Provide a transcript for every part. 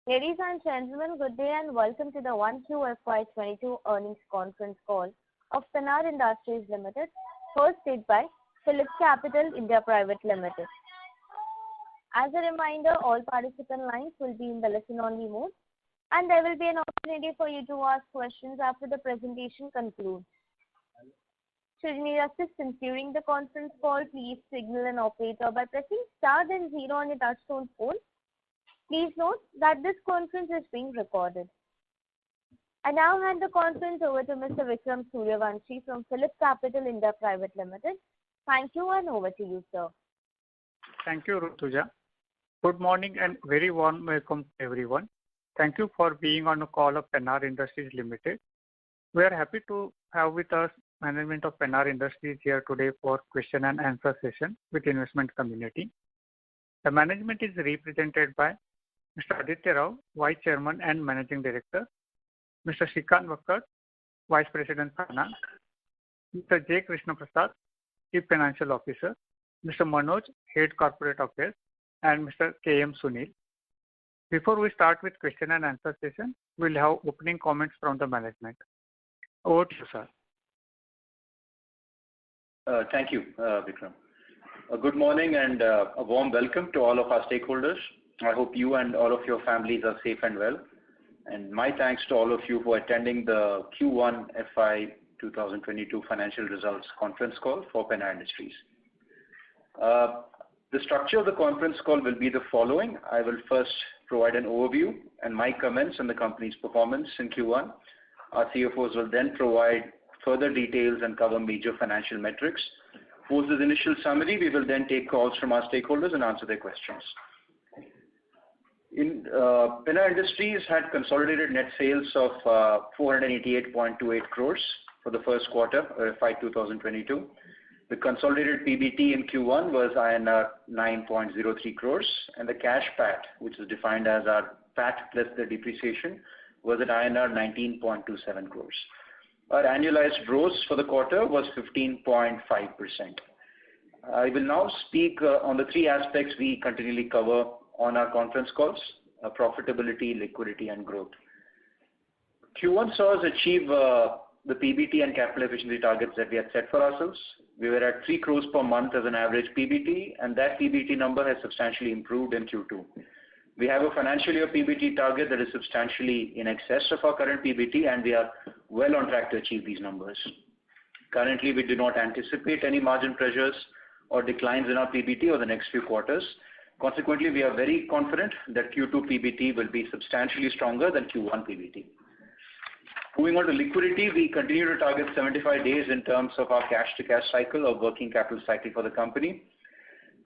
Ladies and gentlemen, good day and welcome to the 1Q FY22 earnings conference call of Penar Industries Limited, hosted by PhillipCapital India Private Limited. As a reminder, all participant lines will be in the listen-only mode, and there will be an opportunity for you to ask questions after the presentation concludes. Should you need assistance during the conference call, please signal an operator by pressing star then 0 on your touchtone phone. Please note that this conference is being recorded. I now hand the conference over to Mr. Vikram Suryavanshi from PhillipCapital India Private Limited. Thank you, and over to you, sir. Thank you, Rutuja. Good morning and very warm welcome to everyone. Thank you for being on the call of Penar Industries Limited. We are happy to have with us management of Penar Industries here today for question and answer session with investment community. The management is represented by Mr. Aditya Rao, Vice Chairman and Managing Director, Mr. Shrikant Vakar, Vice President Finance, Mr. J. Krishna Prasad, Chief Financial Officer, Mr. Manoj, Head Corporate Affairs, and Mr. K.M. Sunil. Before we start with question and answer session, we'll have opening comments from the management. Over to you, sir. Thank you, Vikram. Good morning and a warm welcome to all of our stakeholders. I hope you and all of your families are safe and well. And my thanks to all of you for attending the Q1 FY 2022 financial results conference call for Penar Industries. The structure of the conference call will be the following. I will first provide an overview and my comments on the company's performance in Q1. Our CFOs will then provide further details and cover major financial metrics. Post this initial summary, we will then take calls from our stakeholders and answer their questions. Penar Industries had consolidated net sales of 488.28 crores for the first quarter of FY 2022. The consolidated PBT in Q1 was INR 9.03 crores, and the cash PAT, which is defined as our PAT plus the depreciation, was at INR 19.27 crores. Our annualized growth for the quarter was 15.5%. I will now speak on the three aspects we continually cover on our conference calls: profitability, liquidity, and growth. Q1 saw us achieve the PBT and capital efficiency targets that we had set for ourselves. We were at 3 crores per month as an average PBT, and that PBT number has substantially improved in Q2. We have a financial year PBT target that is substantially in excess of our current PBT, and we are well on track to achieve these numbers. Currently, we do not anticipate any margin pressures or declines in our PBT over the next few quarters. Consequently, we are very confident that Q2 PBT will be substantially stronger than Q1 PBT. Moving on to liquidity, we continue to target 75 days in terms of our cash-to-cash cycle or working capital cycle for the company.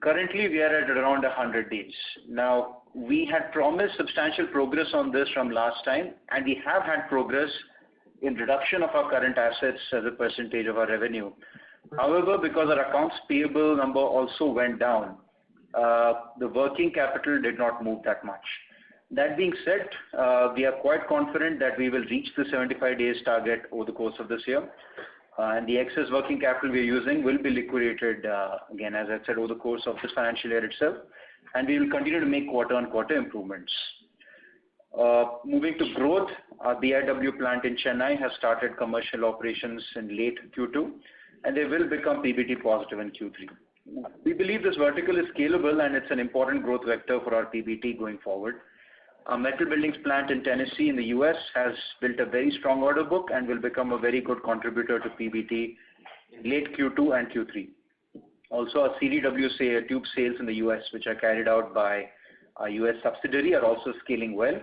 Currently, we are at around 100 days. Now, we had promised substantial progress on this from last time, and we have had progress in reduction of our current assets as a percentage of our revenue. However, because our accounts payable number also went down, the working capital did not move that much. That being said, we are quite confident that we will reach the 75 days target over the course of this year. And the excess working capital we are using will be liquidated, again, as I said, over the course of this financial year itself. And we will continue to make quarter-on-quarter improvements. Moving to growth, our BIW plant in Chennai has started commercial operations in late Q2, and they will become PBT positive in Q3. We believe this vertical is scalable and it's an important growth vector for our PBT going forward. Our metal buildings plant in Tennessee in the US has built a very strong order book and will become a very good contributor to PBT in late Q2 and Q3. Also, our CDW tube sales in the US, which are carried out by our US subsidiary, are also scaling well.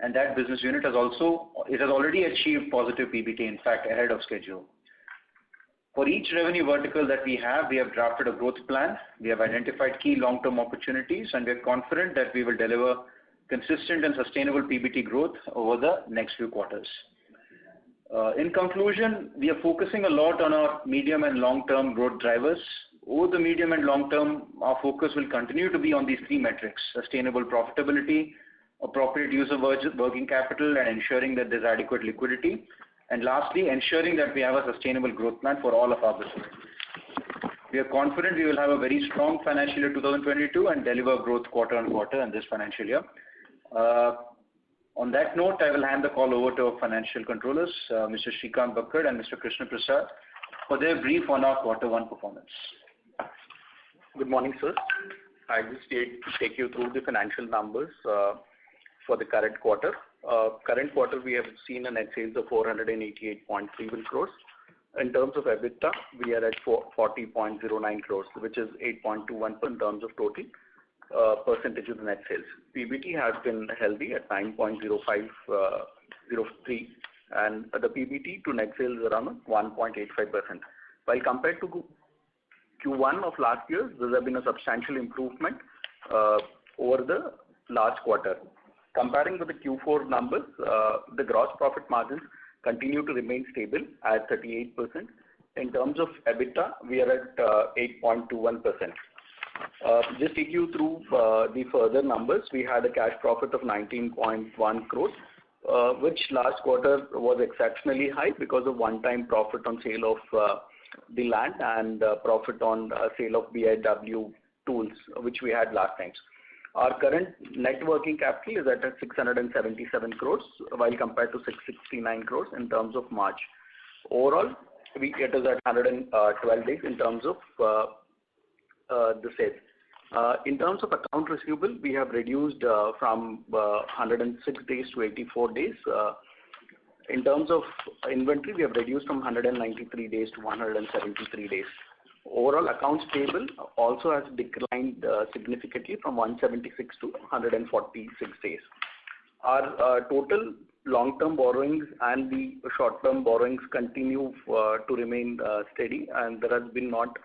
And that business unit has already achieved positive PBT, in fact, ahead of schedule. For each revenue vertical that we have drafted a growth plan. We have identified key long-term opportunities, and we are confident that we will deliver consistent and sustainable PBT growth over the next few quarters. In conclusion, we are focusing a lot on our medium and long-term growth drivers. Over the medium and long term, our focus will continue to be on these three metrics: sustainable profitability, appropriate use of working capital, and ensuring that there's adequate liquidity. And lastly, ensuring that we have a sustainable growth plan for all of our business. We are confident we will have a very strong financial year 2022 and deliver growth quarter on quarter in this financial year. On that note, I will hand the call over to our financial controllers, Mr. Shrikant Bakkad and Mr. Krishna Prasad, for their brief on our quarter one performance. Good morning, sir. I just take you through the financial numbers for the current quarter. Current quarter, we have seen a net sales of 488.31 crores. In terms of EBITDA, we are at 40.09 crores, which is 8.21% in terms of total percentage of the net sales. PBT has been healthy at 9.0503, and the PBT to net sales is around 1.85%. While compared to Q1 of last year, there has been a substantial improvement over the last quarter. Comparing with the Q4 numbers, the gross profit margins continue to remain stable at 38%. In terms of EBITDA, we are at 8.21%. Just take you through the further numbers. We had a cash profit of 19.1 crores, which last quarter was exceptionally high because of one-time profit on sale of the land and profit on sale of BIW tools, which we had last time. Our current net working capital is at 677 crores, while compared to 669 crores in terms of March. Overall, it is at 112 days in terms of the sales. In terms of account receivable, we have reduced from 106 days to 84 days. In terms of inventory, we have reduced from 193 days to 173 days. Overall, accounts payable also has declined significantly from 176 to 146 days. Our total long-term borrowings and the short-term borrowings continue to remain steady, and there has been not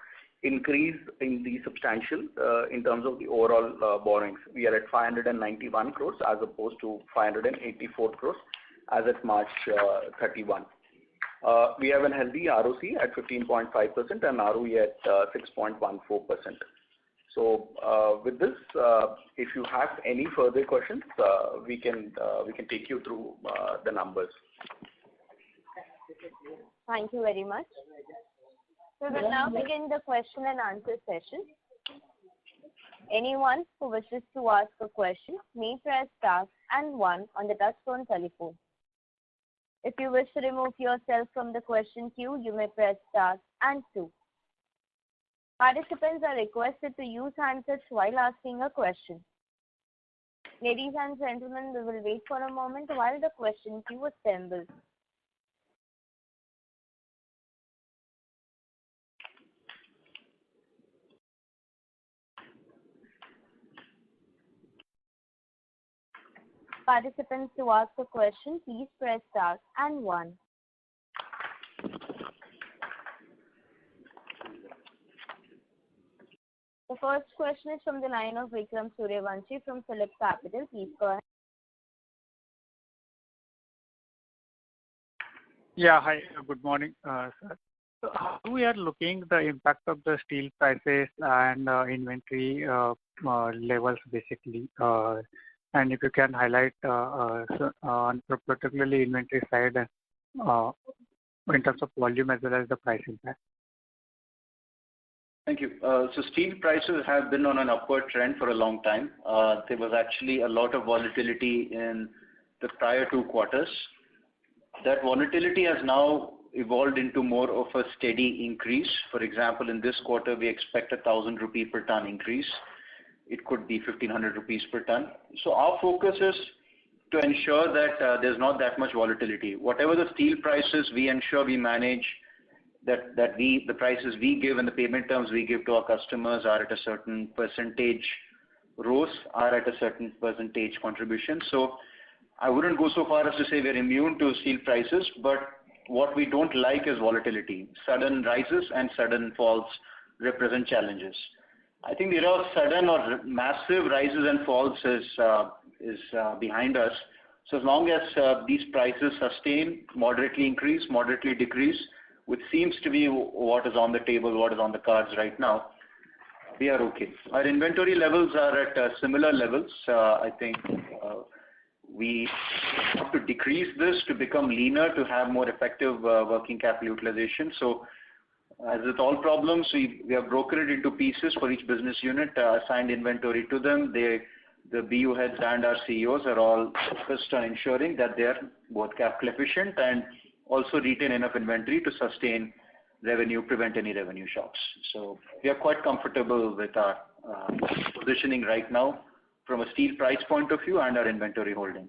increase in the substantial in terms of the overall borrowings. We are at 591 crores as opposed to 584 crores as of March 31. We have a healthy ROC at 15.5% and ROE at 6.14%. So with this, if you have any further questions, we can take you through the numbers. Thank you very much. We will now begin the question and answer session. Anyone who wishes to ask a question may press star and 1 on the touchtone telephone. If you wish to remove yourself from the question queue, you may press star and 2. Participants are requested to use handsets while asking a question. Ladies and gentlemen, we will wait for a moment while the question queue assembles. Participants, to ask a question, please press star and 1. The first question is from the line of Vikram Suryavanshi from PhillipCapital. Please go ahead. Yeah, hi. Good morning, sir. So how we are looking the impact of the steel prices and inventory levels basically, and if you can highlight on particularly inventory side in terms of volume as well as the price impact. Thank you. So steel prices have been on an upward trend for a long time. There was actually a lot of volatility in the prior 2 quarters. That volatility has now evolved into more of a steady increase. For example, in this quarter, we expect 1,000 rupee per ton increase. It could be 1,500 rupees per ton. So our focus is to ensure that there's not that much volatility. Whatever the steel prices, we ensure we manage that the prices we give and the payment terms we give to our customers are at a certain percentage, ROAS are at a certain percentage contribution. So I wouldn't go so far as to say we're immune to steel prices, but what we don't like is volatility. Sudden rises and sudden falls represent challenges. I think there are sudden or massive rises and falls is behind us. So as long as these prices sustain, moderately increase, moderately decrease, which seems to be what is on the table, what is on the cards right now, we are okay. Our inventory levels are at similar levels. I think we have to decrease this to become leaner, to have more effective working capital utilization. So as with all problems, we have broken it into pieces for each business unit, assigned inventory to them. They the BU heads and our CEOs are all focused on ensuring that they are both capital efficient and also retain enough inventory to sustain revenue, prevent any revenue shocks. So we are quite comfortable with our positioning right now from a steel price point of view and our inventory holding.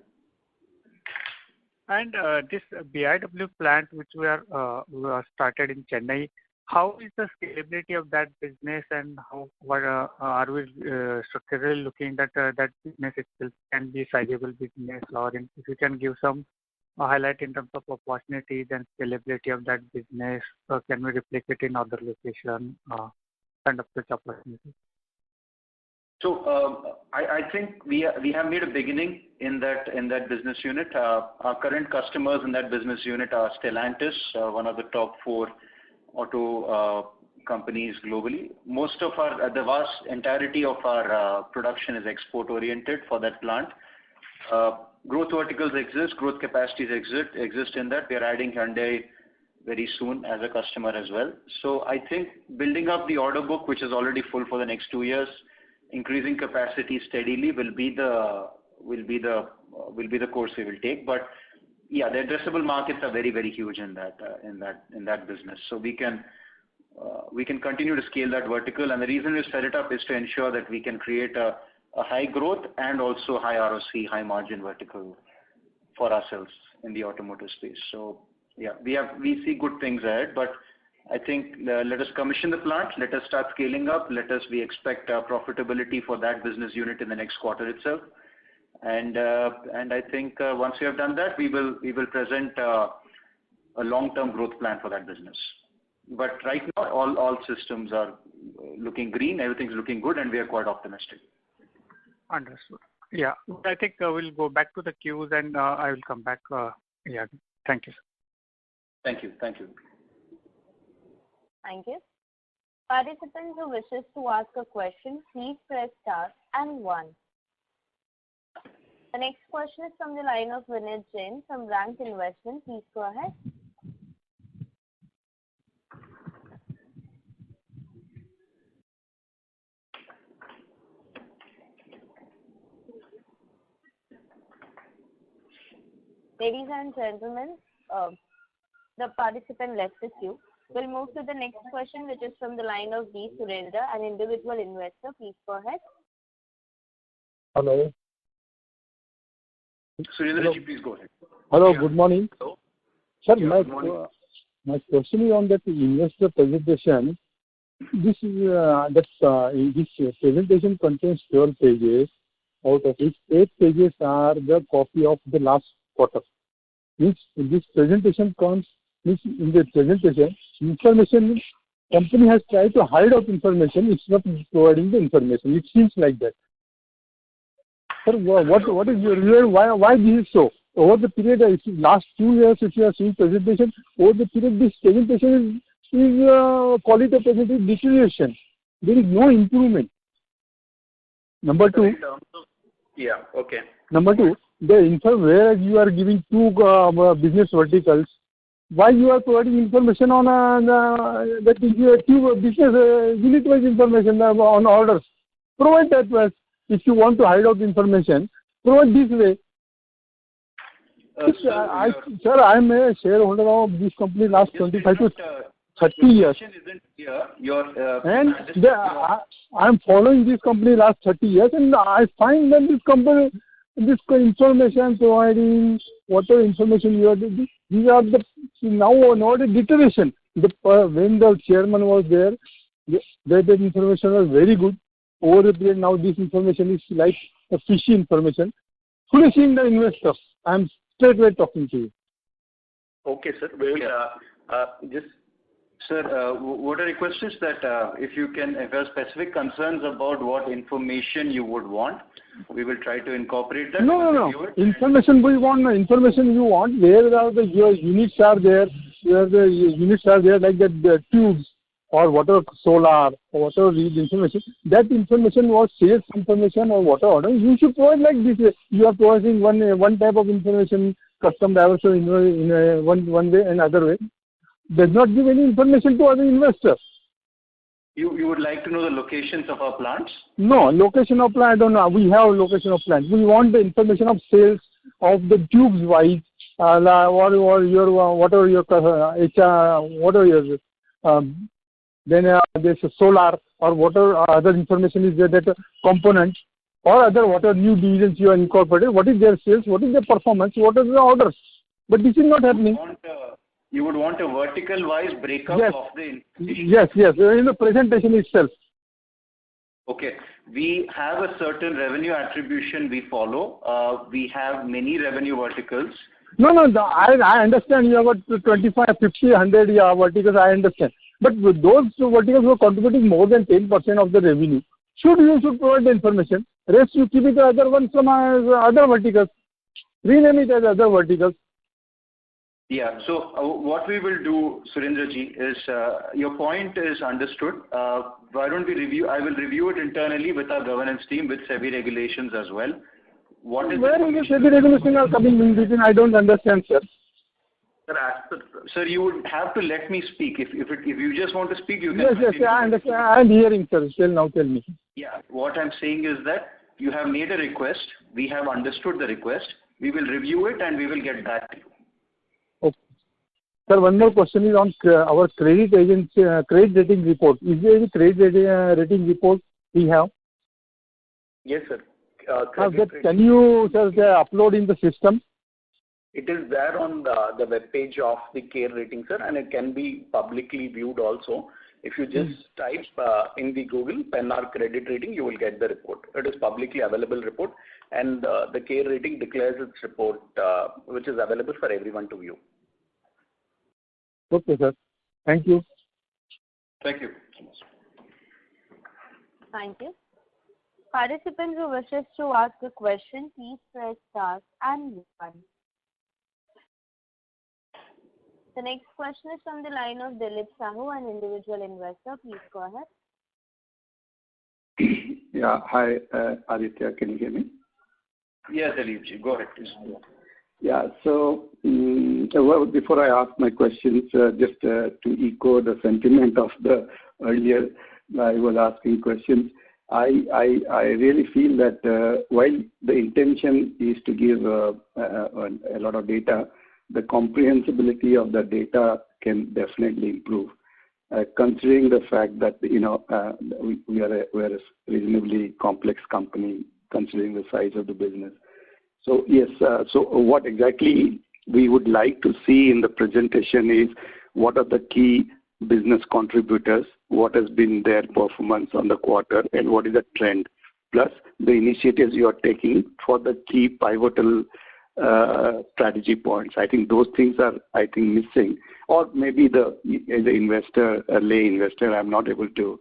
And this BIW plant, which we are started in Chennai, how is the scalability of that business, and what are we structurally looking that that business itself can be sizable business, or if you can give some highlight in terms of opportunities and scalability of that business, can we replicate in other location, kind of such opportunity? So I think we have made a beginning in that business unit. Our current customers in that business unit are Stellantis, one of the top 4 auto companies globally. The vast entirety of our production is export oriented for that plant. Growth verticals exist, growth capacities exist in that. We are adding Hyundai very soon as a customer as well. So I think building up the order book, which is already full for the next 2 years, increasing capacity steadily will be the course we will take. But yeah, the addressable markets are very, very huge in that business. So we can continue to scale that vertical, and the reason we set it up is to ensure that we can create a high growth and also high ROC, high margin vertical for ourselves in the automotive space. So yeah, we see good things ahead, but I think let us commission the plant, let us start scaling up, we expect profitability for that business unit in the next quarter itself. And I think once we have done that, we will present a long-term growth plan for that business. But right now, all systems are looking green, everything's looking good, and we are quite optimistic. Understood. Yeah, I think we'll go back to the queues, and I will come back. Yeah, thank you, sir. Thank you. Thank you. Participants who wishes to ask a question, please press star and 1. The next question is from the line of Vinit Jain from Rank Investment. Please go ahead. Ladies and gentlemen, the participant left the queue. We'll move to the next question, which is from the line of B. Surendra, an individual investor. Please go ahead. Hello. Surendra, please go ahead. Hello, good morning. Hello. Sir, Yeah, good morning. my question is on that investor presentation. This presentation contains 12 pages, out of which 8 pages are the copy of the last quarter. Means this presentation comes, means in the presentation, information, company has tried to hide out information, it's not providing the information. It seems like that. Sir, what is your view? Why this is so? Over the period, last 2 years, if you are seeing presentation, over the period, this presentation is quality of presentation deterioration. There is no improvement. Number 2. Yeah, okay. Number 2, whereas you are giving 2 business verticals, why you are providing information on that is 2 business unit-wise information on orders? Provide that was. If you want to hide out information, provide this way. Sir, I am a shareholder of this company last 25 to 30 years. I am following this company last 30 years, and I find that this company, this information providing, whatever information you are doing, these are the now a deterioration. When the chairman was there, the information was very good. Over the period, now this information is like a fishy information, foolishing the investors. I am straightway talking to you. Okay, sir. We will Sir, what I request is that if you have specific concerns about what information you would want, we will try to incorporate that. No. Information we want, information you want, where are your units are there, where the units are there, like the tubes or whatever, solar or whatever information. That information was sales information or whatever. You should provide like this. You are providing one type of information, custom diversity in one way and other way. Does not give any information to other investors. You would like to know the locations of our plants? No, location of plant, I don't know. We have location of plant. We want the information of sales of the tubes wise, whatever your then there's a solar or whatever other information is there, that components or other whatever new divisions you are incorporated, what is their sales, what is their performance, what are the orders. But this is not happening. You would want a vertical-wise breakup Yes. of the information? Yes, in the presentation itself. Okay. We have a certain revenue attribution we follow. We have many revenue verticals. No, I understand you have got 25, 50, 100 verticals, I understand. But with those verticals who are contributing more than 10% of the revenue, you should provide the information. Rest you keep it the other ones from other verticals. Rename it as other verticals. Yeah. So what we will do, Surendraji, is your point is understood. Why don't we review? I will review it internally with our governance team with SEBI regulations as well. Where is the SEBI regulations are coming in between? I don't understand, sir. Sir, you would have to let me speak. If you just want to speak, you can. Yes, I understand. I am hearing, sir. Tell me. Yeah. What I'm saying is that you have made a request. We have understood the request. We will review it and we will get back to you. Okay. Sir, one more question is on our credit rating report. Is there any credit rating report we have? Yes, sir. Can you, sir, upload in the system? It is there on the web page of the CARE rating, sir, and it can be publicly viewed also. If you just type in the Google PENAR credit rating, you will get the report. It is publicly available report, and the CARE rating declares its report, which is available for everyone to view. Okay, sir. Thank you. Thank you. Thank you. Participants who wishes to ask a question, please press star and 1. The next question is from the line of Dilip Sahu, an individual investor. Please go ahead. Yeah. Hi, Aditya. Can you hear me? Yes, Dilipji. Go ahead, please. Yeah. So before I ask my questions, just to echo the sentiment of the earlier, I was asking questions. I really feel that while the intention is to give a lot of data, the comprehensibility of the data can definitely improve. Considering the fact that we are a reasonably complex company, considering the size of the business. So yes, so what exactly we would like to see in the presentation is what are the key business contributors, what has been their performance on the quarter, and what is the trend, plus the initiatives you are taking for the key pivotal strategy points. I think those things are, missing, or maybe as an investor, a lay investor, I'm not able to,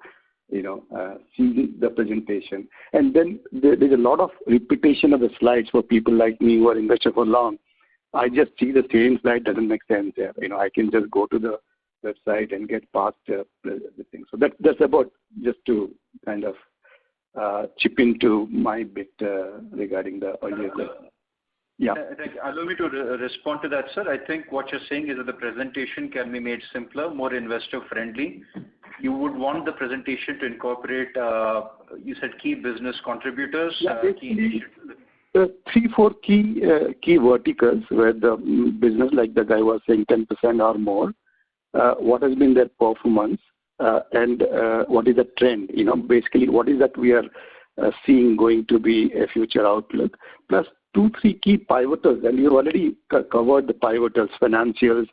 see the presentation. And then there's a lot of repetition of the slides for people like me who are invested for long. I just see the same slide, doesn't make sense there. I can just go to the website and get past the thing. So that's about just to kind of chip into my bit regarding the earlier. Yeah. Allow me to respond to that, sir. I think what you're saying is that the presentation can be made simpler, more investor-friendly. You would want the presentation to incorporate, you said, key business contributors. Yeah, basically, 3-4 key verticals where the business, like the guy was saying, 10% or more. What has been their performance and what is the trend? Basically, what is that we are seeing going to be a future outlook? Plus 2-3 key pivotals, and you've already covered the pivotals, financials,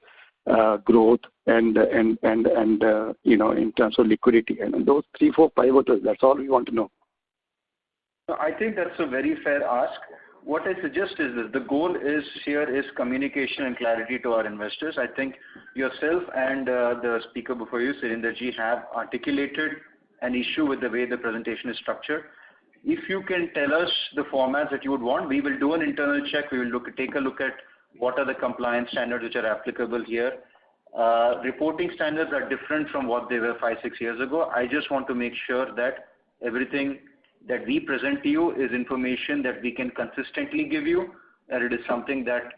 growth, and in terms of liquidity, and those 3-4 pivotals. That's all we want to know. I think that's a very fair ask. What I suggest is that the goal is communication and clarity to our investors. I think yourself and the speaker before you, Surendraji, have articulated an issue with the way the presentation is structured. If you can tell us the formats that you would want, we will do an internal check. We will take a look at what are the compliance standards which are applicable here. Reporting standards are different from what they were 5-6 years ago. I just want to make sure that everything that we present to you is information that we can consistently give you, that it is something that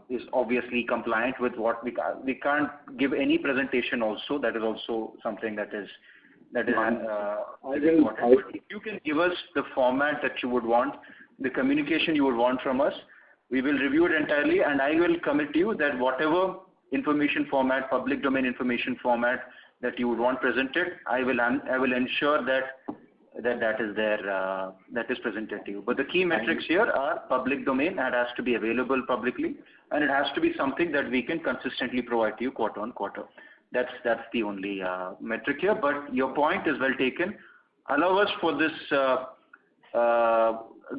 is obviously compliant with what we can't give any presentation also. That is also something that is That is will. important. But if you can give us the format that you would want, the communication you would want from us, we will review it entirely, and I will commit to you that whatever information format, public domain information format that you would want presented, I will ensure that is there, that is presented to you. But the key metrics here are public domain, and it has to be available publicly, and it has to be something that we can consistently provide to you quarter on quarter. That's the only metric here. But your point is well taken. Allow us for this.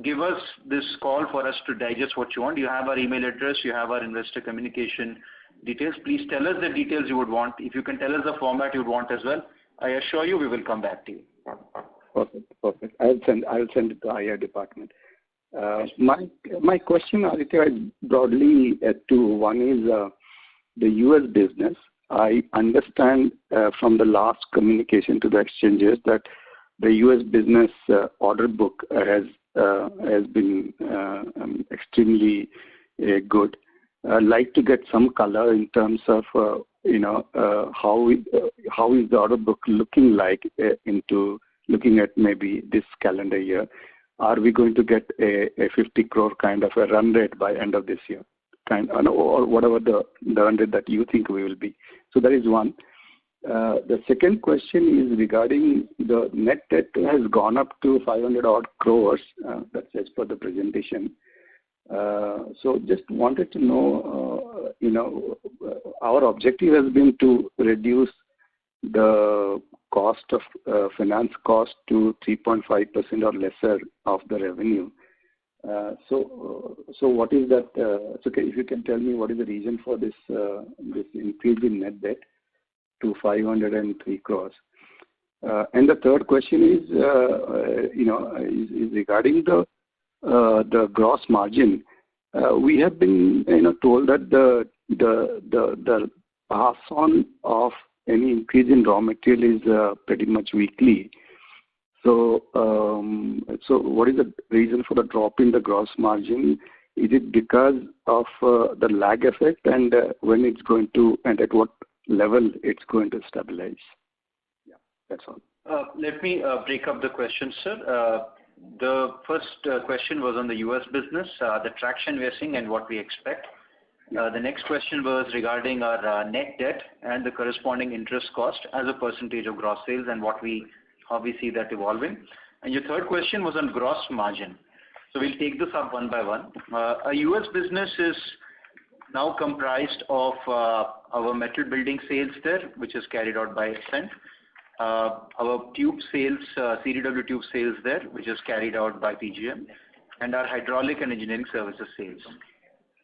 Give us this call for us to digest what you want. You have our email address. You have our investor communication details. Please tell us the details you would want. If you can tell us the format you would want as well, I assure you we will come back to you. Perfect. I'll send it to IR department. My question, Aditya, is broadly two. One is the US business. I understand from the last communication to the exchanges that the US business order book has been extremely good. I'd like to get some color in terms of how is the order book looking like into looking at maybe this calendar year. Are we going to get a 50 crore kind of a run rate by end of this year, or whatever the run rate that you think we will be? So that is one. The second question is regarding the net debt has gone up to 500 odd crores. That's as per the presentation. So just wanted to know, our objective has been to reduce the cost of finance cost to 3.5% or lesser of the revenue. So what is that? Okay, if you can tell me what is the reason for this increase in net debt to 503 crores. And the third question is, is regarding the gross margin. We have been told that the pass on of any increase in raw material is pretty much weekly. So what is the reason for the drop in the gross margin? Is it because of the lag effect, and when it's going to, and at what level it's going to stabilize? Yeah, that's all. Let me break up the questions, sir. The first question was on the US business, the traction we are seeing and what we expect. The next question was regarding our net debt and the corresponding interest cost as a percentage of gross sales and how we see that evolving. And your third question was on gross margin. So we'll take this up one by one. Our US business is now comprised of our metal building sales there, which is carried out by Ascent. Our tube sales, CDW tube sales there, which is carried out by PGM, and our hydraulic and engineering services sales.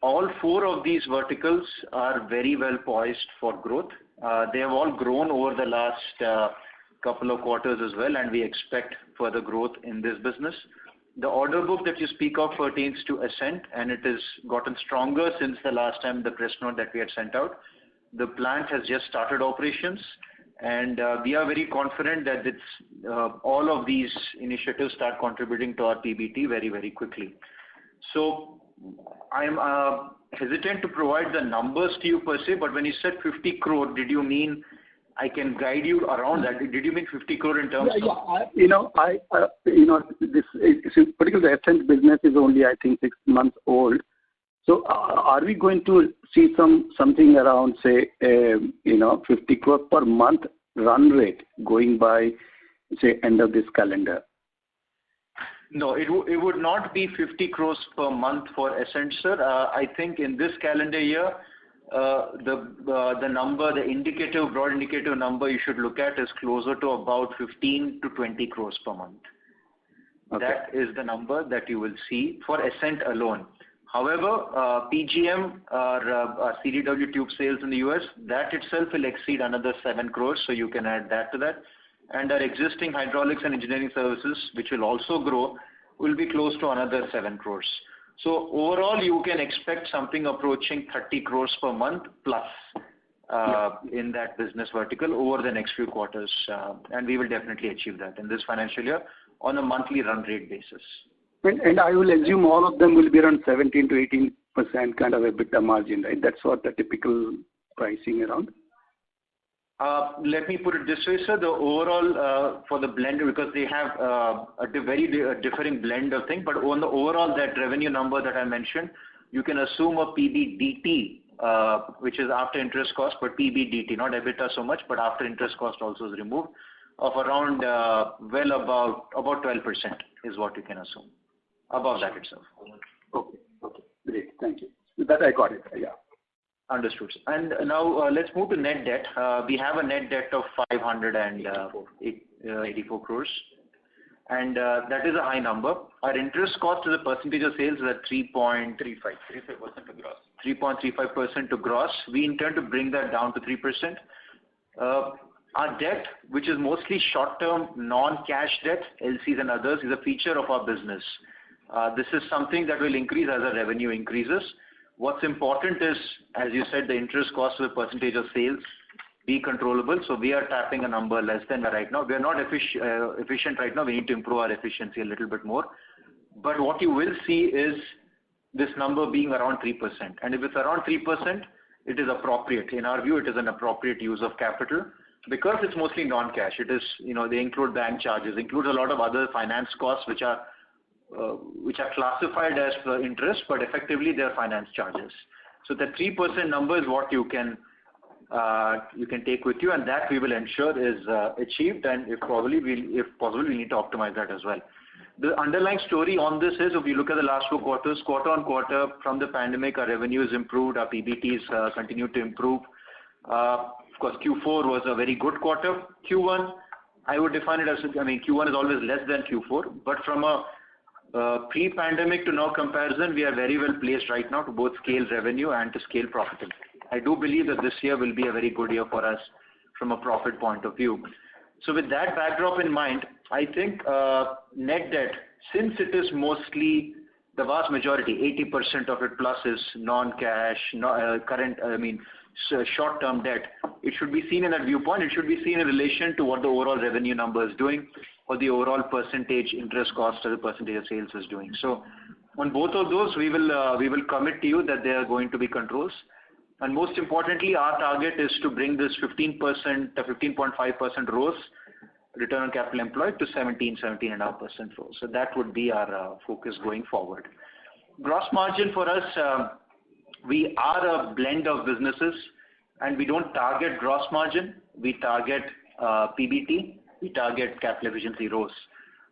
All four of these verticals are very well poised for growth. They have all grown over the last couple of quarters as well, and we expect further growth in this business. The order book that you speak of pertains to Ascent, and it has gotten stronger since the last time the press note that we had sent out. The plant has just started operations, and we are very confident that all of these initiatives start contributing to our PBT very, very quickly. So I am hesitant to provide the numbers to you per se, but when you said 50 crore, did you mean I can guide you around that? Did you mean 50 crore in terms of? This particularly the Ascent business is only, I think, 6 months old. So are we going to see something around, say, 50 crore per month run rate going by, say, end of this calendar? No, it would not be 50 crores per month for Ascent, sir. I think in this calendar year, the number, the broad indicative number you should look at is closer to about 15 to 20 crores per month. Okay. That is the number that you will see for Ascent alone. However, PGM, our CDW tube sales in the US, that itself will exceed another 7 crores, so you can add that to that. And our existing hydraulics and engineering services, which will also grow, will be close to another 7 crores. So overall, you can expect something approaching 30 crores per month plus in that business vertical over the next few quarters. And we will definitely achieve that in this financial year on a monthly run rate basis. And I will assume all of them will be around 17 to 18% kind of EBITDA margin, right? That's what the typical pricing around? Let me put it this way, sir. The overall for the blend, because they have a very differing blend of things, but on the overall that revenue number that I mentioned, you can assume a PBDT, which is after interest cost, but PBDT, not EBITDA so much, but after interest cost also is removed, of around about 12% is what you can assume. Above that itself. Okay. Great. Thank you. That I got it. Yeah. Understood. And now let's move to net debt. We have a net debt of 584 crores, and that is a high number. Our interest cost as a percentage of sales is at 3.35% to gross. 3.35% to gross. We intend to bring that down to 3%. Our debt, which is mostly short-term, non-cash debt, LCs and others, is a feature of our business. This is something that will increase as our revenue increases. What's important is, as you said, the interest cost as a percentage of sales be controllable. So we are tapping a number less than that right now. We are not efficient right now. We need to improve our efficiency a little bit more. But what you will see is this number being around 3%. And if it's around 3%, it is appropriate. In our view, it is an appropriate use of capital because it's mostly non-cash. It is, they include bank charges, include a lot of other finance costs which are classified as interest, but effectively they are finance charges. So the 3% number is what you can take with you, and that we will ensure is achieved. And if possible, we need to optimize that as well. The underlying story on this is, if you look at the last 4 quarters, quarter on quarter from the pandemic, our revenues improved, our PBTs continued to improve. Of course, Q4 was a very good quarter. Q1, I would define it as, Q1 is always less than Q4, but from a pre-pandemic to now comparison, we are very well placed right now to both scale revenue and to scale profitability. I do believe that this year will be a very good year for us from a profit point of view. So with that backdrop in mind, I think net debt, since it is mostly the vast majority, 80% of it plus is non-cash, short-term debt, it should be seen in that viewpoint. It should be seen in relation to what the overall revenue number is doing or the overall percentage interest cost as a percentage of sales is doing. So on both of those, we will commit to you that there are going to be controls. And most importantly, our target is to bring this 15%, 15.5% ROCE, return on capital employed, to 17.5% ROCE. So that would be our focus going forward. Gross margin for us, we are a blend of businesses, and we don't target gross margin. We target PBT. We target capital efficiency ROCE.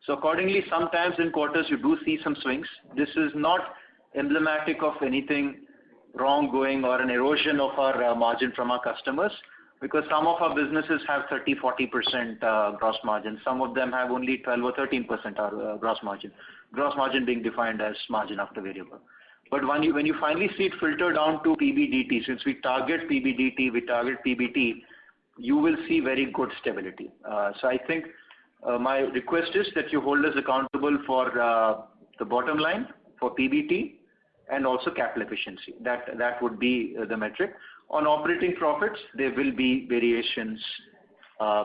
So accordingly, sometimes in quarters you do see some swings. This is not emblematic of anything wrong going or an erosion of our margin from our customers, because some of our businesses have 30-40% gross margin. Some of them have only 12 or 13% gross margin. Gross margin being defined as margin after variable. But when you finally see it filter down to PBDT, since we target PBDT, we target PBT, you will see very good stability. So I think my request is that you hold us accountable for the bottom line, for PBT, and also capital efficiency. That would be the metric. On operating profits, there will be variations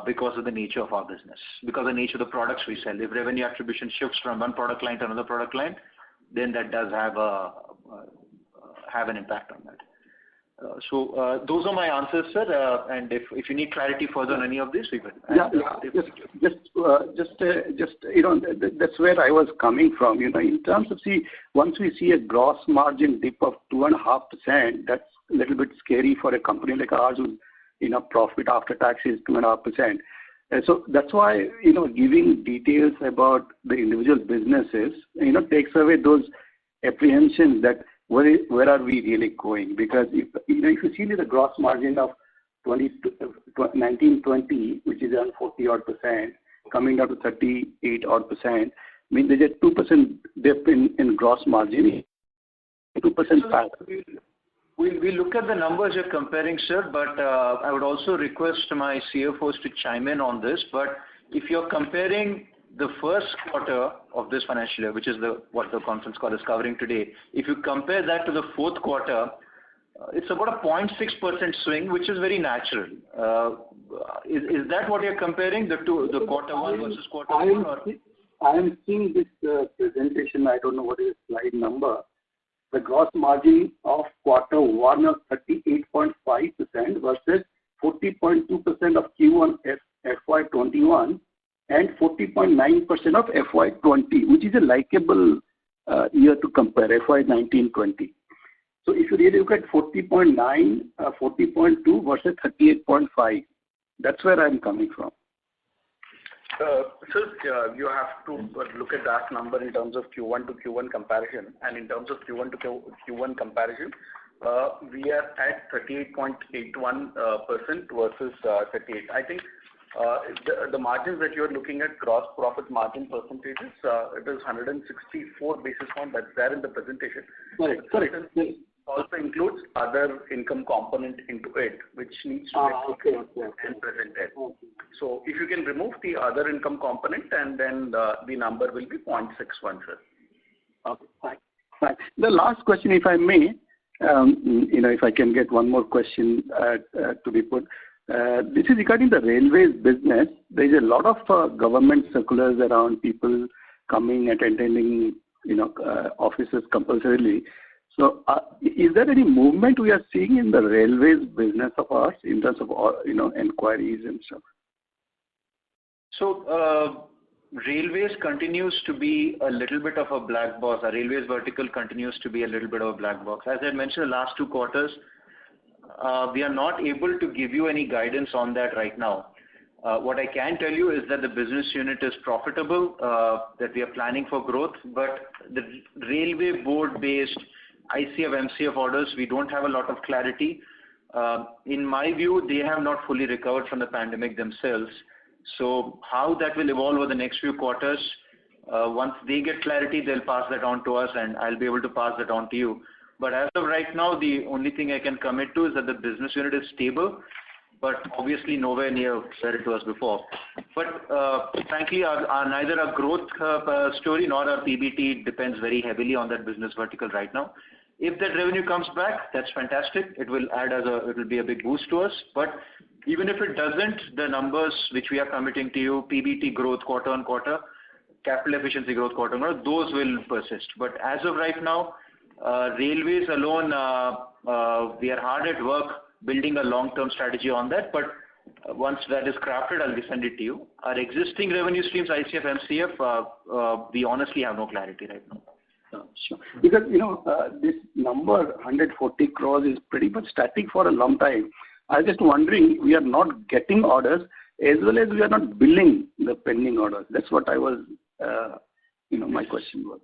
because of the nature of our business, because of the nature of the products we sell. If revenue attribution shifts from one product line to another product line, then that does have an impact on that. So those are my answers, sir. And if you need clarity further on any of this, we will. That's where I was coming from. In terms of once we see a gross margin dip of 2.5%, that's a little bit scary for a company like ours, whose profit after tax is 2.5%. And so that's why giving details about the individual businesses takes away those apprehensions that where are we really going? Because if you see the gross margin of 19-20, which is around 40-odd%, coming down to 38-odd%, means there's a 2% dip in gross margin, 2% fat. We look at the numbers you're comparing, sir, but I would also request my CFOs to chime in on this. But if you're comparing the first quarter of this financial year, which is what the conference call is covering today, if you compare that to the fourth quarter, it's about a 0.6% swing, which is very natural. Is that what you're comparing, the quarter one versus quarter two? I am seeing this presentation. I don't know what is the slide number. The gross margin of quarter one of 38.5% versus 40.6% 40.2% of Q1 FY21 and 40.9% of FY20, which is a likable year to compare, FY19-20. So if you really look at 40.9, 40.2 versus 38.5, that's where I'm coming from. You have to look at that number in terms of Q1 to Q1 comparison, and in terms of Q1 to Q1 comparison, we are at 38.81% versus 38. I think the margins that you're looking at, gross profit margin percentages, it is 164 basis points. That's there in the presentation. Correct. It also includes other income component into it, which needs to be presented. Okay. So if you can remove the other income component, and then the number will be 0.61, sir. Okay, fine. The last question, if I may, if I can get one more question to be put. This is regarding the railways business. There is a lot of government circulars around people coming and attending, offices compulsorily. So, is there any movement we are seeing in the railways business of ours in terms of, inquiries and stuff? So, railways continues to be a little bit of a black box. Our railways vertical continues to be a little bit of a black box. As I mentioned, the last 2 quarters, we are not able to give you any guidance on that right now. What I can tell you is that the business unit is profitable, that we are planning for growth, but the railway board-based ICF, MCF orders, we don't have a lot of clarity. In my view, they have not fully recovered from the pandemic themselves. So how that will evolve over the next few quarters, once they get clarity, they'll pass that on to us, and I'll be able to pass that on to you. But as of right now, the only thing I can commit to is that the business unit is stable, but obviously nowhere near where it was before. But frankly, neither our growth story nor our PBT depends very heavily on that business vertical right now. If that revenue comes back, that's fantastic. It will be a big boost to us. But even if it doesn't, the numbers which we are committing to you, PBT growth quarter on quarter, capital efficiency growth quarter on quarter, those will persist. But as of right now, railways alone, we are hard at work building a long-term strategy on that. But once that is crafted, I'll send it to you. Our existing revenue streams, ICF, MCF, we honestly have no clarity right now. Sure. Because, this number, 140 crores, is pretty much static for a long time. I was just wondering, we are not getting orders as well as we are not billing the pending orders. That's what I was, my question was.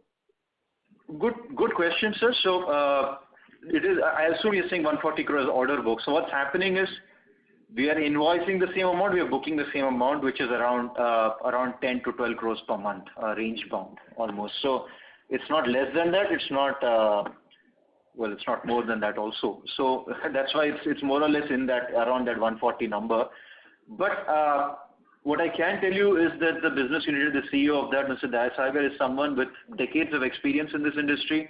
Good question, sir. So, I assume you're saying 140 crores order book. So what's happening is we are invoicing the same amount, we are booking the same amount, which is around 10 to 12 crores per month, range bound almost. So it's not less than that. It's not, it's not more than that also. So that's why it's more or less in that, around that 140 number. But what I can tell you is that the business unit, the CEO of that, Mr. Dayasagar, is someone with decades of experience in this industry.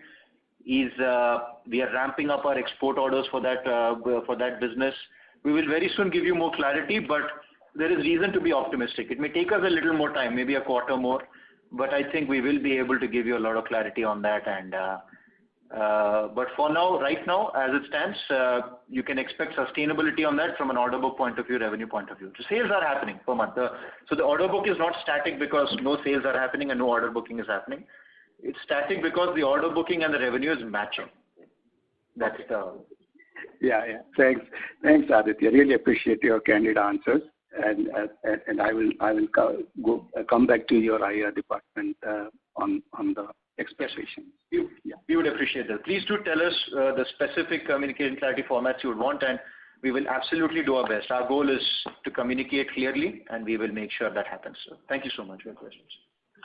We are ramping up our export orders for that business. We will very soon give you more clarity, but there is reason to be optimistic. It may take us a little more time, maybe a quarter more, but I think we will be able to give you a lot of clarity on that. And but for now, right now, as it stands, you can expect sustainability on that from an order book point of view, revenue point of view. So sales are happening per month. So the order book is not static because no sales are happening and no order booking is happening. It's static because the order booking and the revenue is matching. That's the... Yeah. Thanks, Aditya. Really appreciate your candid answers, and I will come back to your IR department on the expectations. We would appreciate that. Please do tell us the specific communication clarity formats you would want, and we will absolutely do our best. Our goal is to communicate clearly, and we will make sure that happens. So thank you so much for your questions.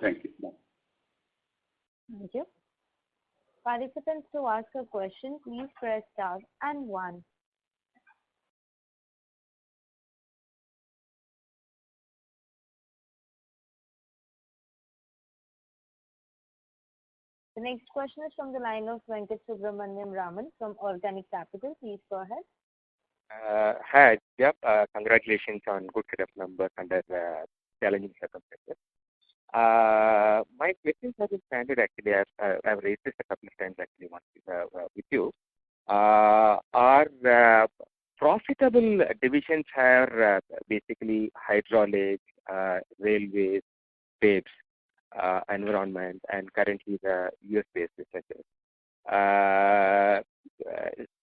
Thank you. Thank you. Participants, to ask a question, please press star and 1. The next question is from the line of Venkat Subramaniam Raman from Organic Capital. Please go ahead. Hi, Yep. Congratulations on good set of numbers under challenging circumstances. My questions have been standard actually. I've raised this a couple of times actually once with you. Our profitability reportable divisions are basically hydraulics, railways, pipes, environment, and currently the US-based businesses.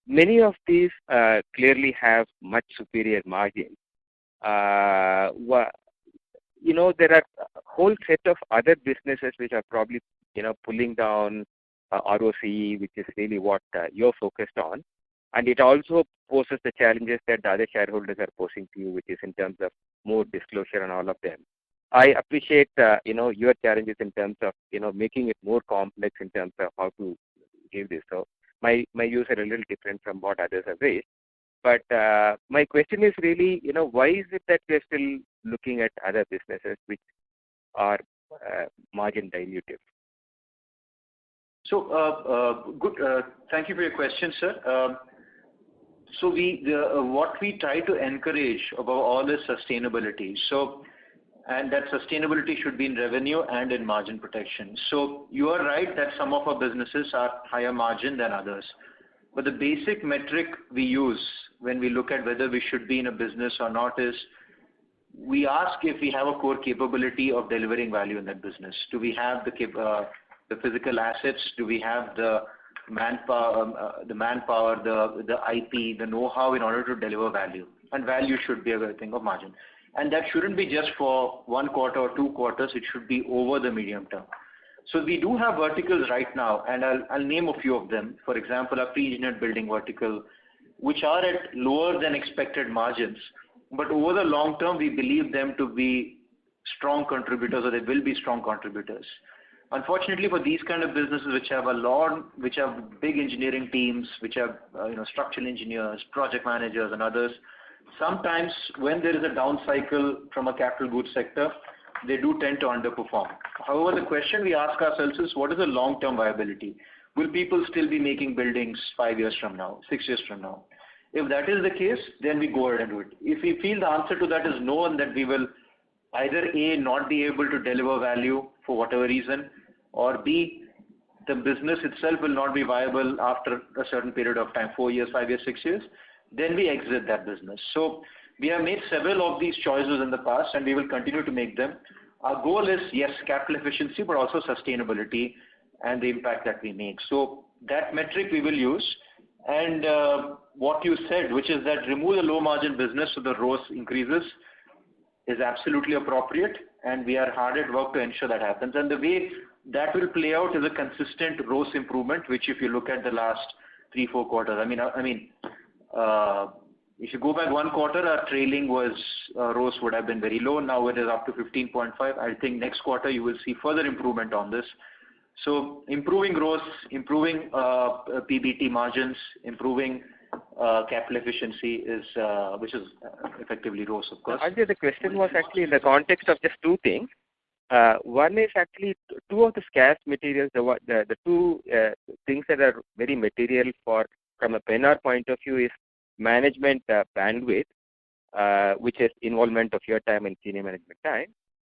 Many of these clearly have much superior margins. There are a whole set of other businesses which are probably, pulling down ROCE, which is really what you're focused on. And it also poses the challenges that the other shareholders are posing to you, which is in terms of more disclosure and all of them. I appreciate, your challenges in terms of, making it more complex in terms of how to give this. So my views are a little different from what others have raised. But my question is really, why is it that we're still looking at other businesses which are margin dilutive? So, good. Thank you for your question, sir. So what we try to encourage above all is sustainability. And that sustainability should be in revenue and in margin protection. So you are right that some of our businesses are higher margin than others. But the basic metric we use when we look at whether we should be in a business or not is we ask if we have a core capability of delivering value in that business. Do we have the physical assets? Do we have the manpower, the IP, the know-how in order to deliver value? And value should be a thing of margin. And that shouldn't be just for 1 quarter or 2 quarters. It should be over the medium term. So we do have verticals right now, and I'll name a few of them. For example, our pre-engineered building vertical, which are at lower than expected margins. But over the long term, we believe them to be strong contributors, or they will be strong contributors. Unfortunately, for these kind of businesses which have big engineering teams, which have structural engineers, project managers, and others, sometimes when there is a down cycle from a capital goods sector, they do tend to underperform. However, the question we ask ourselves is, what is the long-term viability? Will people still be making buildings 5 years from now, 6 years from now? If that is the case, then we go ahead and do it. If we feel the answer to that is no, and that we will either A, not be able to deliver value for whatever reason, or B, the business itself will not be viable after a certain period of time, 4 years, 5 years, 6 years, then we exit that business. So we have made several of these choices in the past, and we will continue to make them. Our goal is, yes, capital efficiency, but also sustainability and the impact that we make. So that metric we will use. And what you said, which is that remove the low margin business so the ROCE increases, is absolutely appropriate, and we are hard at work to ensure that happens. And the way that will play out is a consistent ROCE improvement, which if you look at the last 3-4 quarters, if you go back 1 quarter, our trailing ROCE would have been very low. Now it is up to 15.5. I think next quarter you will see further improvement on this. So improving ROCE, improving PBT margins, improving capital efficiency which is effectively ROCE, of course. Ajay, the question was actually in the context of just 2 things. One is actually 2 of the scarce materials, the 2 things that are very material from a Pennar point of view is management bandwidth, which is involvement of your time and senior management time.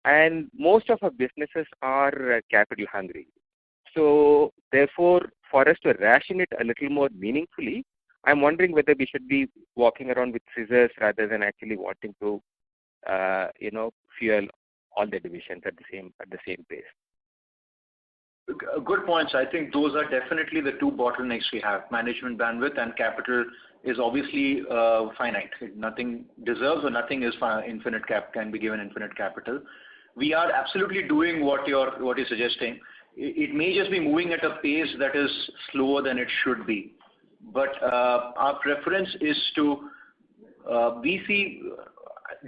And most of our businesses are capital hungry. So therefore, for us to ration it a little more meaningfully, I'm wondering whether we should be walking around with scissors rather than actually wanting to, fuel all the divisions at the same pace. Good points. I think those are definitely the 2 bottlenecks we have. Management bandwidth and capital is obviously finite. Nothing deserves or nothing is can be given infinite capital. We are absolutely doing what you're suggesting. It may just be moving at a pace that is slower than it should be. But our preference is to, we see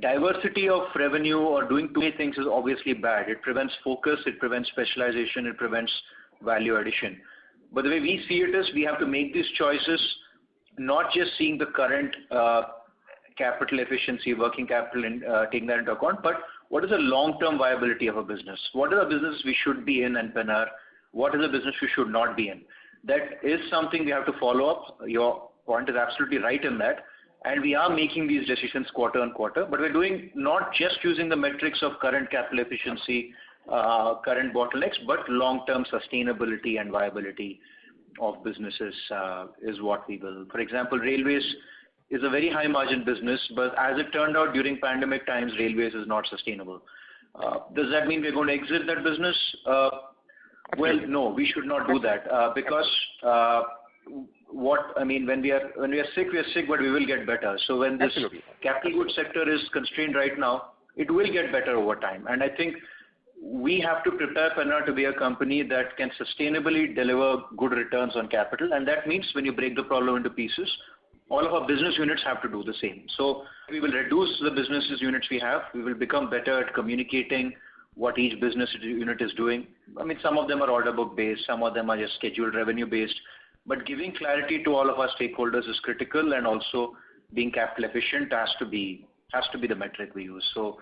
diversity of revenue or doing too many things is obviously bad. It prevents focus, it prevents specialization, it prevents value addition. But the way we see it is we have to make these choices, not just seeing the current capital efficiency, working capital, and taking that into account, but what is the long-term viability of a business? What are the businesses we should be in and Pennar? What is the business we should not be in? That is something we have to follow up. Your point is absolutely right in that. And we are making these decisions quarter on quarter, but we're doing not just using the metrics of current capital efficiency, current bottlenecks, but long-term sustainability and viability of businesses is what we will. For example, railways, is a very high margin business, but as it turned out during pandemic times, railways is not sustainable. Does that mean we're going to exit that business? Well, no, we should not do that because when we are sick, but we will get better. So when this capital goods sector is constrained right now, it will get better over time. And I think we have to prepare Penna to be a company that can sustainably deliver good returns on capital. And that means when you break the problem into pieces, all of our business units have to do the same. So we will reduce the businesses units we have. We will become better at communicating what each business unit is doing. Some of them are order book based, some of them are just scheduled revenue based. But giving clarity to all of our stakeholders is critical, and also being capital efficient has to be the metric we use. So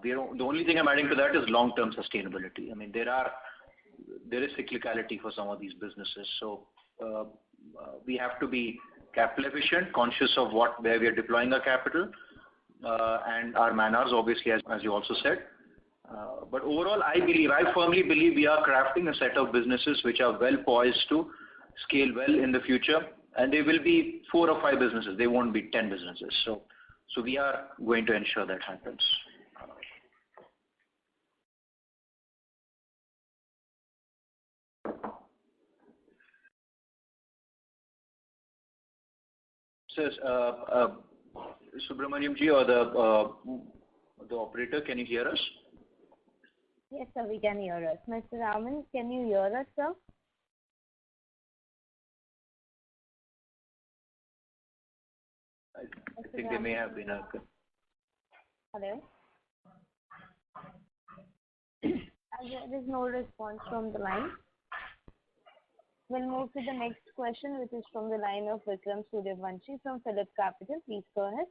the only thing I'm adding to that is long-term sustainability. There is cyclicality for some of these businesses. So we have to be capital efficient, conscious of where we are deploying our capital, and our manners, obviously, as you also said. But overall, I firmly believe we are crafting a set of businesses which are well poised to scale well in the future, and they will be 4 or 5 businesses. They won't be 10 businesses. So we are going to ensure that happens. Says Subramaniam ji or the operator, can you hear us? Yes, sir, we can hear us. Mr. Raman, can you hear us, sir? I think they may have been a... Hello? There is no response from the line. We'll move to the next question, which is from the line of Vikram Suryavanshi from Phillip Capital. Please go ahead.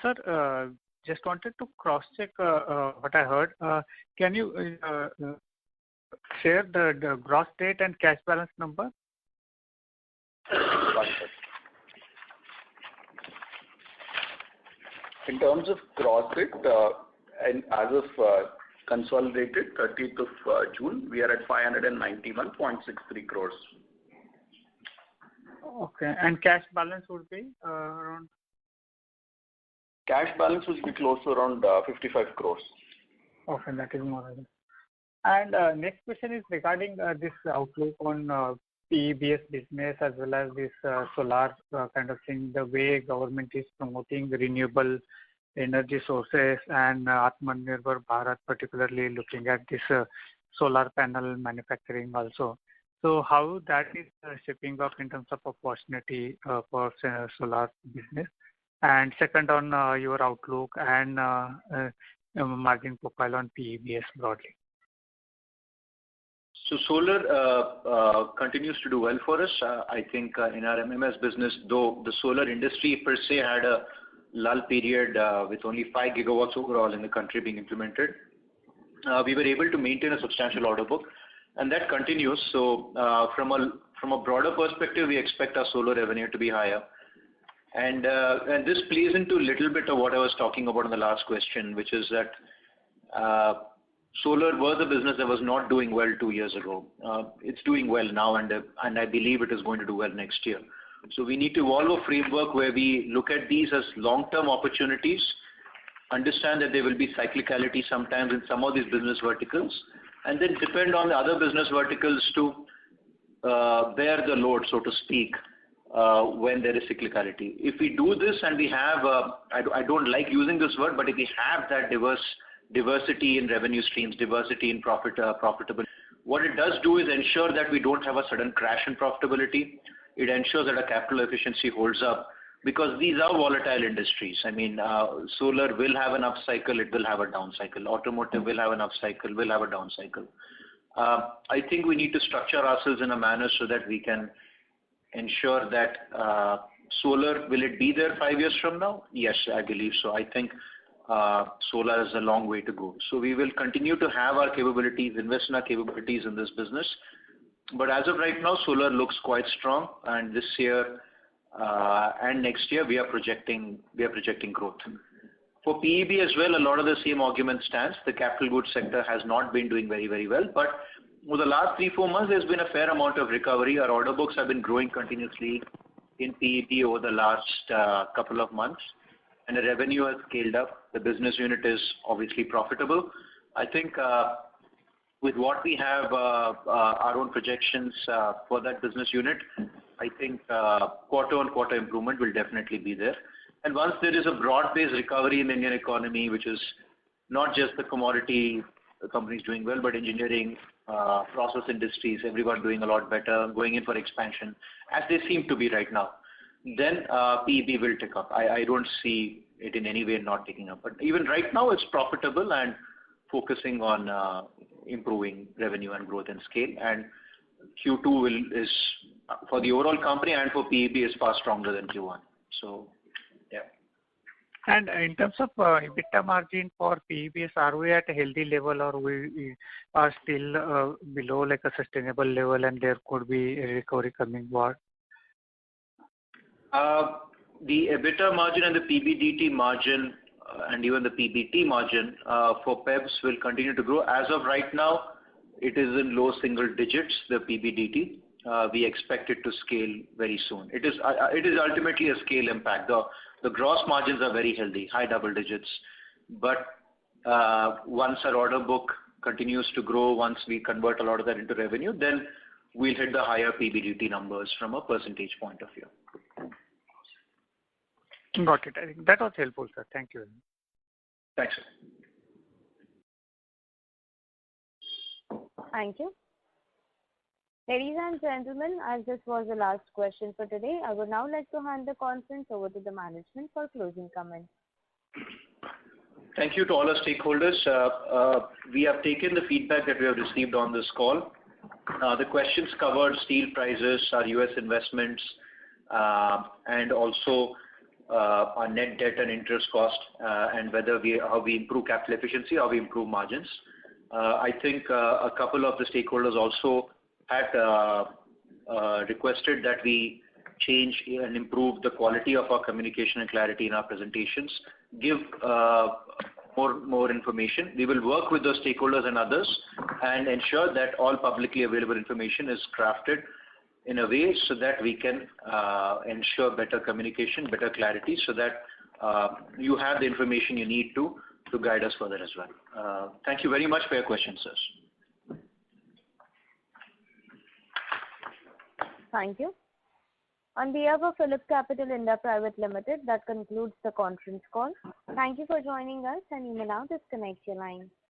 Sir, just wanted to cross-check what I heard. Can you share the gross debt and cash balance number? In terms of gross debt, and as of consolidated 30th of June, we are at 591.63 crores. Okay, and cash balance would be around? Cash balance will be close to around 55 crores. Okay, that is more or less. And next question is regarding this outlook on PEBS business as well as this solar kind of thing, the way government is promoting renewable energy sources and Atmanirbhar Bharat, particularly looking at this solar panel manufacturing also. So how that is shaping up in terms of opportunity for solar business? And second, on your outlook and margin profile on PEBS broadly. So solar continues to do well for us. I think in our MMS business, though the solar industry per se had a lull period with only 5 gigawatts overall in the country being implemented, we were able to maintain a substantial order book, and that continues. So from a broader perspective, we expect our solar revenue to be higher. And this plays into a little bit of what I was talking about in the last question, which is that solar was a business that was not doing well 2 years ago. It's doing well now, and I believe it is going to do well next year. So we need to evolve a framework where we look at these as long-term opportunities, understand that there will be cyclicality sometimes in some of these business verticals, and then depend on the other business verticals to bear the load, so to speak, when there is cyclicality. If we do this and we have, I don't like using this word, but if we have that diversity in revenue streams, diversity in profitability, what it does do is ensure that we don't have a sudden crash in profitability. It ensures that our capital efficiency holds up, because these are volatile industries. Solar will have an up cycle, it will have a down cycle. Automotive will have an up cycle, will have a down cycle. I think we need to structure ourselves in a manner so that we can ensure that solar, will it be there 5 years from now? Yes, I believe so. I think solar is a long way to go. So we will continue to have our capabilities, invest in our capabilities in this business. But as of right now, solar looks quite strong, and this year and next year we are projecting growth. For PEB as well, a lot of the same argument stands. The capital goods sector has not been doing very, very well, but over the last 3-4 months, there's been a fair amount of recovery. Our order books have been growing continuously. in PET over the last couple of months, and the revenue has scaled up. The business unit is obviously profitable. I think with what we have, our own projections for that business unit, I think quarter-on-quarter improvement will definitely be there. And once there is a broad-based recovery in the Indian economy, which is not just the commodity companies doing well, but engineering, process industries, everyone doing a lot better, going in for expansion, as they seem to be right now, then PET will tick up. I don't see it in any way not ticking up. But even right now, it's profitable and focusing on improving revenue and growth and scale. And Q2 is for the overall company and for PET is far stronger than Q1. So, yeah. And in terms of EBITDA margin for PEBS, are we at a healthy level or we are still below like a sustainable level and there could be a recovery coming forward? The EBITDA margin and the PBDT margin and even the PBT margin for PEBS will continue to grow. As of right now, it is in low single digits, the PBDT. We expect it to scale very soon. It is ultimately a scale impact. The gross margins are very healthy, high double digits. But once our order book continues to grow, once we convert a lot of that into revenue, then we'll hit the higher PBDT numbers from a percentage point of view. Got it. I think that was helpful, sir. Thank you. Thanks, sir. Thank you. Ladies and gentlemen, as this was the last question for today, I would now like to hand the conference over to the management for closing comments. Thank you to all our stakeholders. We have taken the feedback that we have received on this call. The questions covered steel prices, our US investments, and also our net debt and interest cost, and how we improve capital efficiency, how we improve margins. I think a couple of the stakeholders also had requested that we change and improve the quality of our communication and clarity in our presentations, give more information. We will work with those stakeholders and others and ensure that all publicly available information is crafted in a way so that we can ensure better communication, better clarity, so that you have the information you need to guide us further as well. Thank you very much for your questions, sirs. Thank you. On behalf of PhillipCapital India Private Limited, that concludes the conference call. Thank you for joining us, and you may now disconnect your line.